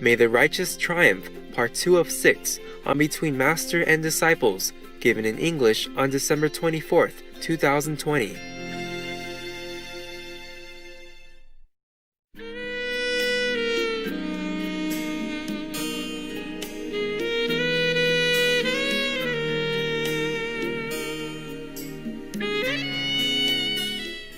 May the Righteous Triumph, Part 2 of 6, on Between Master and Disciples, given in English on December 24th, 2020.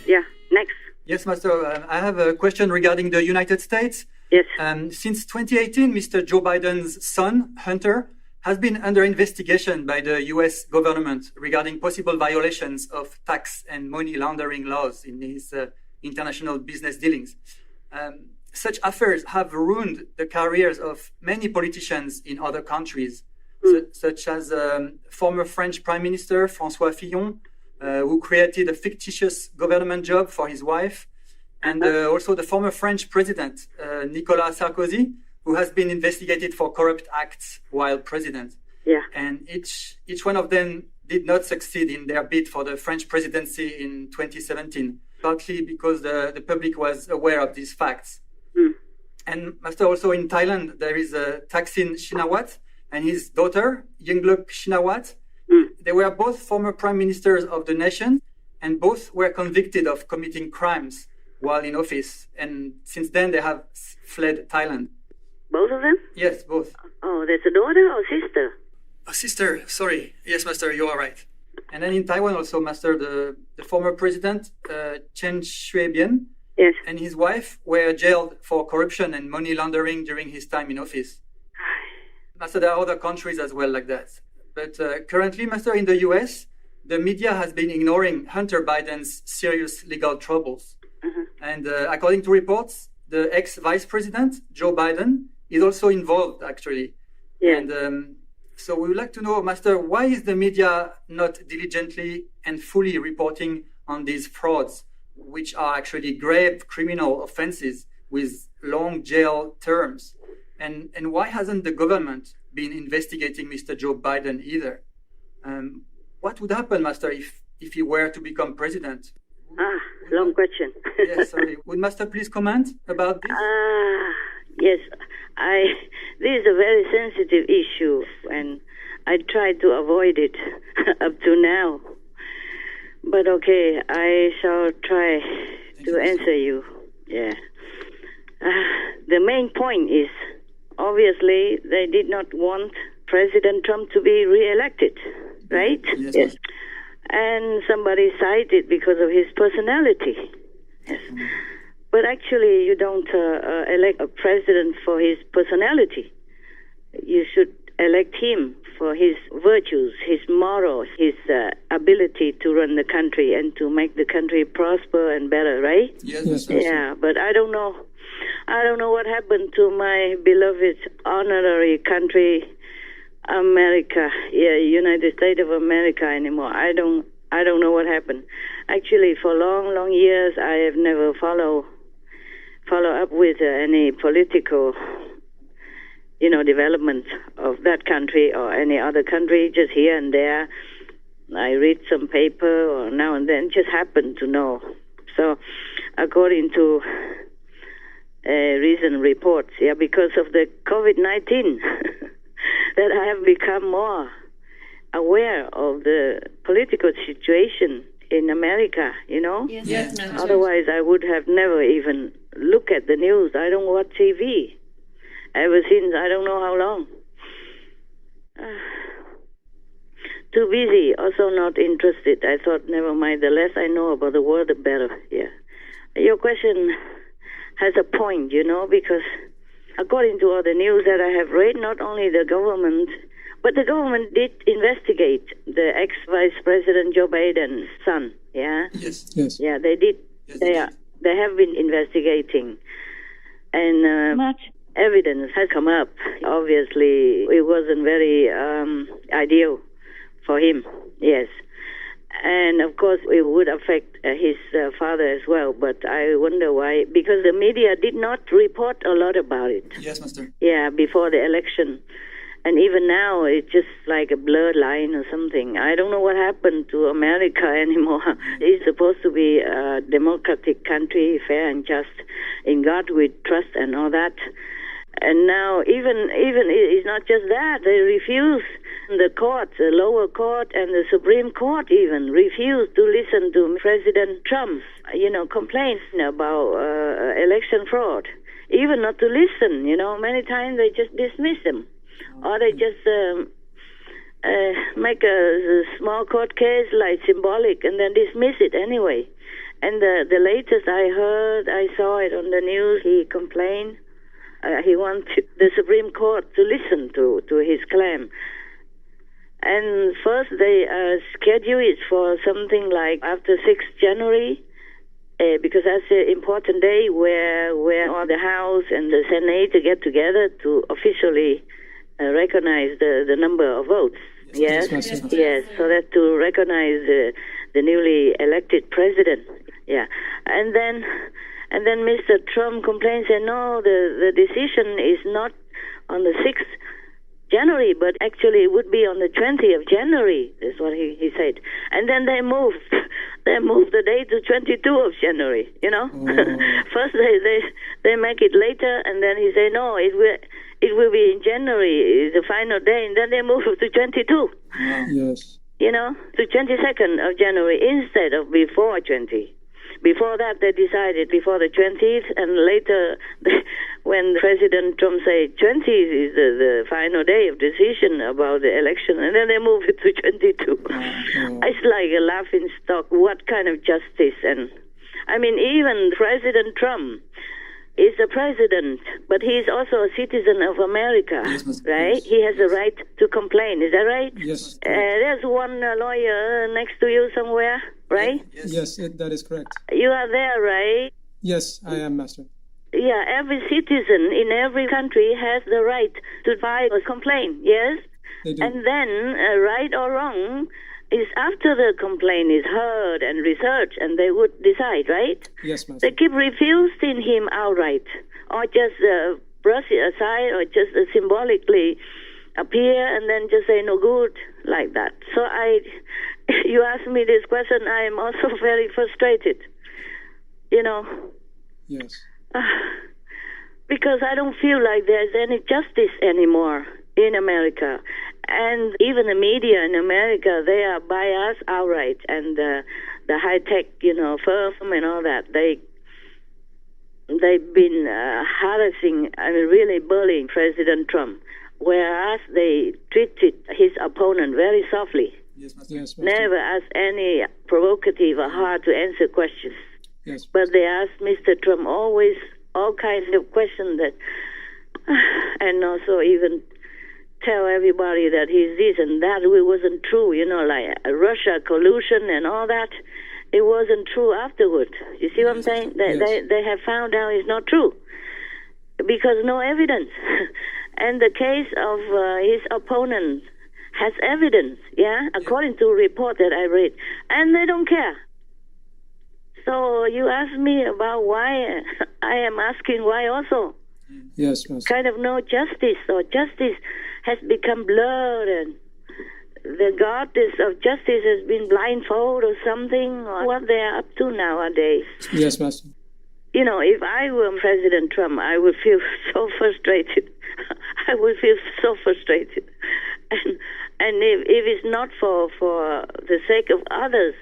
Yeah, next. Yes, Master. I have a question regarding the United States. Yes. Since 2018, Mr. Joe Biden's son, Hunter, has been under investigation by the U.S. government regarding possible violations of tax and money laundering laws in his international business dealings. Such affairs have ruined the careers of many politicians in other countries, such as former French Prime Minister François Fillon, who created a fictitious government job for his wife, and also the former French President, Nicolas Sarkozy, who has been investigated for corrupt acts while president. Yeah. And each one of them did not succeed in their bid for the French presidency in 2017, partly because the public was aware of these facts. And Master, also in Thailand, there is Thaksin Shinawatra and his daughter, Yingluck Shinawatra. They were both former prime ministers of the nation, and both were convicted of committing crimes while in office. And since then, they have fled Thailand. Both of them? Yes, both. Oh, there's a daughter or sister? A sister, sorry. Yes, Master, you are right. And then in Taiwan also, Master, the former president, Chen Shui-bian, Yes. and his wife were jailed for corruption and money laundering during his time in office. Master, there are other countries as well like that. But currently, Master, in the US, the media has been ignoring Hunter Biden's serious legal troubles. And according to reports, the ex-vice president, Joe Biden, is also involved, actually. Yeah. And so we would like to know, Master, why is the media not diligently and fully reporting on these frauds, which are actually grave criminal offenses with long jail terms? And why hasn't the government been investigating Mr. Joe Biden either? What would happen, Master, if he were to become president? Long question. Yes, sorry. Would Master please comment about this? Yes. This is a very sensitive issue, and I tried to avoid it up to now. But okay, I shall try to answer you. Yeah. The main point is, obviously, they did not want President Trump to be re-elected, right? Yes. And somebody cited because of his personality. Yes. But actually, you don't elect a president for his personality. You should elect him for his virtues, his morals, his ability to run the country and to make the country prosper and better, right? Yes. Yeah, but I don't know. I don't know what happened to my beloved honorary country, America, United States of America anymore. I don't know what happened. Actually, for long years, I have never follow up with any political, development of that country or any other country. Just here and there, I read some paper or now and then. Just happen to know. So, according to recent reports, because of the COVID-19, that I have become more aware of the political situation in America, Yes. Otherwise, I would have never even looked at the news. I don't watch TV ever since I don't know how long. Too busy, also not interested. I thought, never mind, the less I know about the world, the better. Yeah. Your question has a point, because according to all the news that I have read, not only the government, but the government did investigate the ex-Vice President Joe Biden's son, yeah? Yes. Yeah, they did. Yes, They have been investigating. And much evidence has come up. Obviously, it wasn't very ideal for him, yes. And, of course, it would affect his father as well. But I wonder why. Because the media did not report a lot about it. Yes, Master. Yeah, before the election. And even now, it's just like a blurred line or something. I don't know what happened to America anymore. It's supposed to be a democratic country, fair and just. In God we trust and all that. And now even it's not just that, they refuse. The court, the lower court and the Supreme Court even refuse to listen to President Trump's, complaints about election fraud. Even not to listen, many times they just dismiss them. Or they just make a small court case like symbolic and then dismiss it anyway. And the latest I saw it on the news, he complained. He wanted the Supreme Court to listen to his claim. And first they schedule it for something like after 6th January, because that's an important day where all the House and the Senate get together to officially recognize the number of votes. Yes. So that to recognize the newly elected president. Yeah, and then Mr. Trump complains and no, the decision is not on the 6th January, but actually it would be on the 20th of January. That's what he said. And then they moved the date to 22nd of January. First they make it later, and then he say no, it will be in January, the final day, and then they move it to 22. Yes. To 22nd of January instead of before 20. Before that, they decided before the 20th, and later, when President Trump said 20th is the final day of decision about the election, and then they moved it to 22. It's like a laughing stock. What kind of justice? And I mean, even President Trump is a president, but he's also a citizen of America, right? Yes. He has a right to complain. Is that right? Yes. There's one lawyer next to you somewhere, right? Yes, that is correct. You are there, right? Yes, I am, Master. Yeah, every citizen in every country has the right to file a complaint, yes? They do. And then, right or wrong, is after the complaint is heard and researched, and they would decide, right? Yes, Master. They keep refusing him outright, or just brush it aside, or just symbolically appear and then just say no good, like that. So you ask me this question, I am also very frustrated, Yes. Because I don't feel like there's any justice anymore in America. And even the media in America, they are biased outright. And the high-tech, firm and all that, they've been harassing and really bullying President Trump, whereas they treated his opponent very softly. Yes, Master. Never asked any provocative or hard-to-answer questions. Yes. But they asked Mr. Trump always all kinds of questions that, and also even tell everybody that he's this and that. It wasn't true, like Russia collusion and all that. It wasn't true afterward. You see what I'm saying? They have found out it's not true because no evidence. And the case of his opponent has evidence, according to a report that I read. And they don't care. So you ask me about why, I am asking why also. Yes, Master. Kind of no justice, or justice has become blurred, and the goddess of justice has been blindfolded or something, or what they are up to nowadays. Yes, Master. If I were President Trump, I would feel so frustrated. I would feel so frustrated. And if it's not for the sake of others,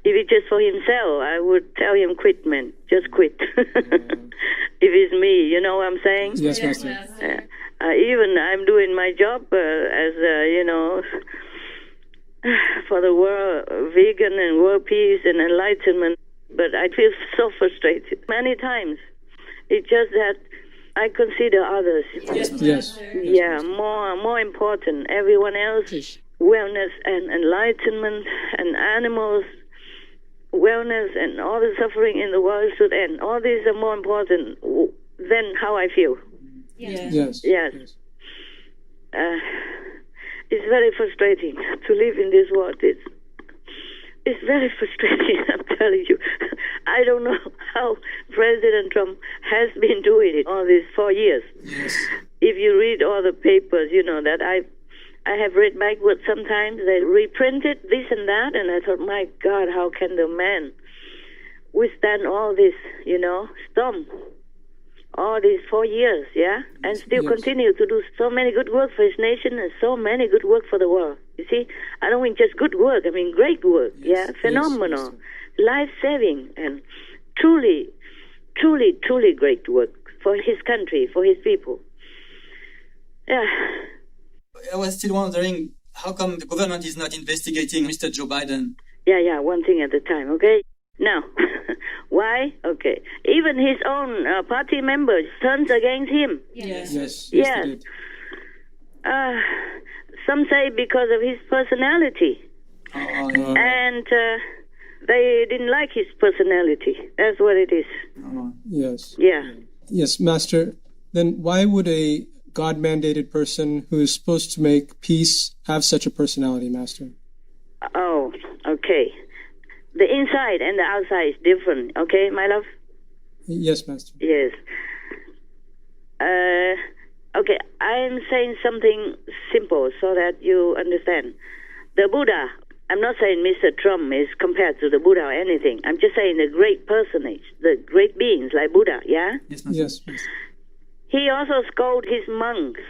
if it's just for himself, I would tell him, quit, man. Just quit. If it's me, you know what I'm saying? Yes, Master. Even I'm doing my job as, for the world, vegan and world peace and enlightenment. But I feel so frustrated many times. It's just that I consider others. Yes. Yeah, more important. Everyone else, wellness and enlightenment, and animals, wellness, and all the suffering in the world should end. All these are more important than how I feel. Yes. It's very frustrating to live in this world. It's very frustrating, I'm telling you. I don't know how President Trump has been doing it all these 4 years. Yes. If you read all the papers, that I have read backwards sometimes. They reprinted this and that, and I thought, my God, how can the man withstand all this, storm? all these 4 years, yeah? And still continue to do so many good work for his nation and so many good work for the world. You see, I don't mean just good work, I mean great work, yeah? Phenomenal, life-saving, and truly, truly, truly great work for his country, for his people. Yeah. I was still wondering, how come the government is not investigating Mr. Joe Biden? Yeah, one thing at a time, okay? Now, why? Okay. Even his own party members turns against him. Yes. Yes. Some say because of his personality. And they didn't like his personality. That's what it is. Yes. Yeah. Yes, Master. Then why would a God-mandated person who is supposed to make peace have such a personality, Master? Oh, okay. The inside and the outside is different, okay, my love? Yes, Master. Yes. Okay, I'm saying something simple so that you understand. The Buddha, I'm not saying Mr. Trump is compared to the Buddha or anything. I'm just saying the great personage, the great beings like Buddha, yeah? Yes, Master. Yes, Master. He also scolded his monks.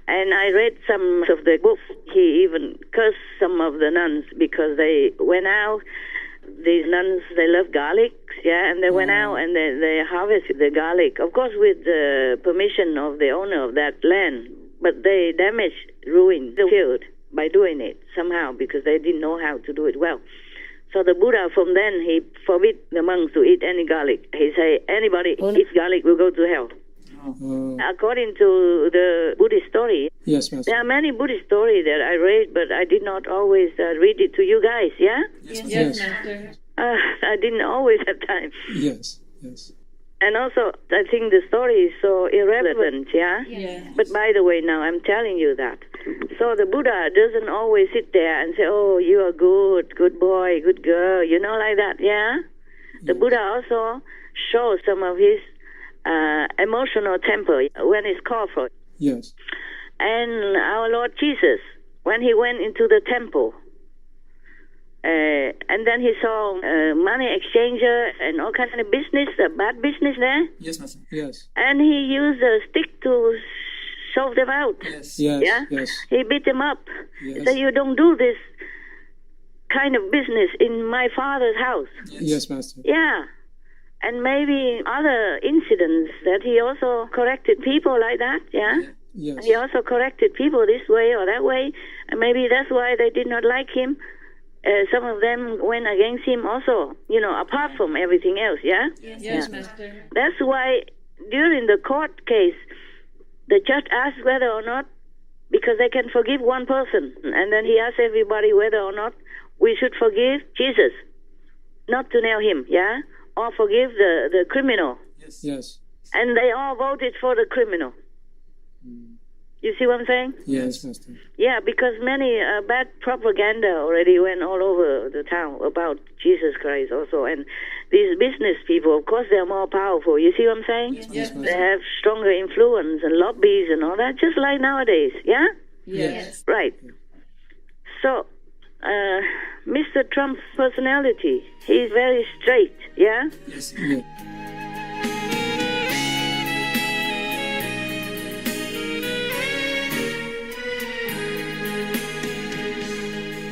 And I read some of the books. He even cursed some of the nuns because they went out. These nuns, they love garlic, yeah, and they went out and they harvested the garlic. Of course, with the permission of the owner of that land. But they damaged, ruined, killed by doing it somehow because they didn't know how to do it well. So the Buddha, from then, he forbid the monks to eat any garlic. He say, anybody eats garlic will go to hell. According to the Buddhist story, Yes, Master. there are many Buddhist stories that I read, but I did not always read it to you guys, yeah? Yes. I didn't always have time. Yes. And also, I think the story is so irrelevant, yeah? But by the way, now I'm telling you that. So the Buddha doesn't always sit there and say, oh, you are good boy, good girl, you know, like that, yeah? The Buddha also shows some of his emotional temper when it's called for. Yes. And our Lord Jesus, when he went into the temple, and then he saw money exchanger and all kinds of business, bad business there. Yes, Master. Yes. And he used a stick to shove them out. Yes. Yeah? Yes. He beat them up. Yes. He said, you don't do this kind of business in my father's house. Yes, Master. Yeah. And maybe other incidents that he also corrected people like that, yeah? Yes. He also corrected people this way or that way, and maybe that's why they did not like him. Some of them went against him also, you know, apart from everything else, yeah? Yes, Master. That's why during the court case, the judge asked whether or not, because they can forgive one person, and then he asked everybody whether or not we should forgive Jesus, not to nail him, yeah? Or forgive the criminal. Yes. And they all voted for the criminal. You see what I'm saying? Yes, Master. Yeah, because many bad propaganda already went all over the town about Jesus Christ also. And these business people, of course, they're more powerful. You see what I'm saying? Yes, They have stronger influence and lobbies and all that, just like nowadays, yeah? Yes. Right. So, Mr. Trump's personality, he's very straight, yeah? Yes. Yeah.